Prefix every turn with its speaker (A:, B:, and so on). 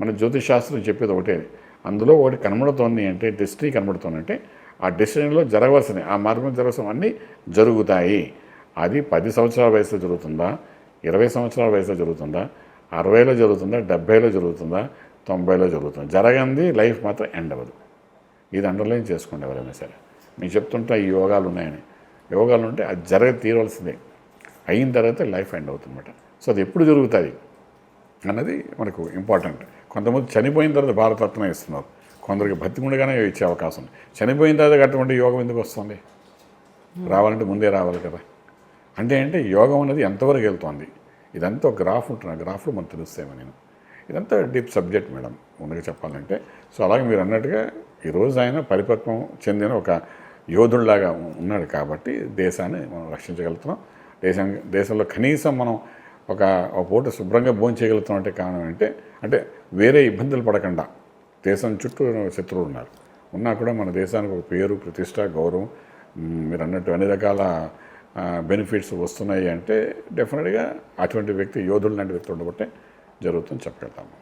A: మన జ్యోతిష్ శాస్త్రం చెప్పేది ఒకటే, అందులో ఒకటి కనబడుతోంది అంటే డెస్టినీ కనబడుతోందంటే ఆ డెస్టినీలో జరగవలసినవి, ఆ మార్గం జరగవలసిన అన్నీ జరుగుతాయి. అది 10 సంవత్సరాల వయసులో జరుగుతుందా, 20 సంవత్సరాల వయసులో జరుగుతుందా, 60లో జరుగుతుందా, 70లో జరుగుతుందా, 90లో జరుగుతుందా, జరగంది లైఫ్ మాత్రం ఎండ్ అవ్వదు. ఇది అండర్లైన్ చేసుకోండి ఎవరైనా సరే. మీకు చెప్తుంటా ఈ యోగాలు ఉన్నాయని. యోగాలు ఉంటే అది తీరవలసిందే. అయిన తర్వాత లైఫ్ ఎండ్ అవుతుందన్నమాట. సో అది ఎప్పుడు జరుగుతుంది అన్నది మనకు ఇంపార్టెంట్. కొంతమంది చనిపోయిన తర్వాత భారతరత్న ఇస్తున్నారు, కొందరికి బతికుండగానే ఇచ్చే అవకాశం ఉంది. చనిపోయిన తర్వాత అటువంటి యోగం ఎందుకు వస్తుంది? రావాలంటే ముందే రావాలి కదా. అంటే యోగం అనేది ఎంతవరకు వెళ్తుంది, ఇదంతా ఒక గ్రాఫ్ ఉంటుంది. ఆ గ్రాఫ్లో మనకు తెలుస్తాయి. నేను ఇదంతా డీప్ సబ్జెక్ట్ మేడం ముందుగా చెప్పాలంటే. సో అలాగే మీరు అన్నట్టుగా ఈరోజు ఆయన పరిపక్వం చెందిన ఒక యోధుడిలాగా ఉన్నాడు కాబట్టి దేశాన్ని మనం రక్షించగలుగుతున్నాం. దేశంలో కనీసం మనం ఒక పూట శుభ్రంగా భోజనం చేయగలుగుతాం అంటే కారణం అంటే వేరే ఇబ్బందులు పడకుండా. దేశం చుట్టూ శత్రువులు ఉన్నారు, ఉన్నా కూడా మన దేశానికి ఒక పేరు, ప్రతిష్ట, గౌరవం, మీరు అన్నట్టు అన్ని రకాల బెనిఫిట్స్ వస్తున్నాయి అంటే డెఫినెట్గా అటువంటి వ్యక్తి, యోధుడు లాంటి వ్యక్తి ఉండబట్టే జరుగుతుందని చెప్పగలుగుతాము.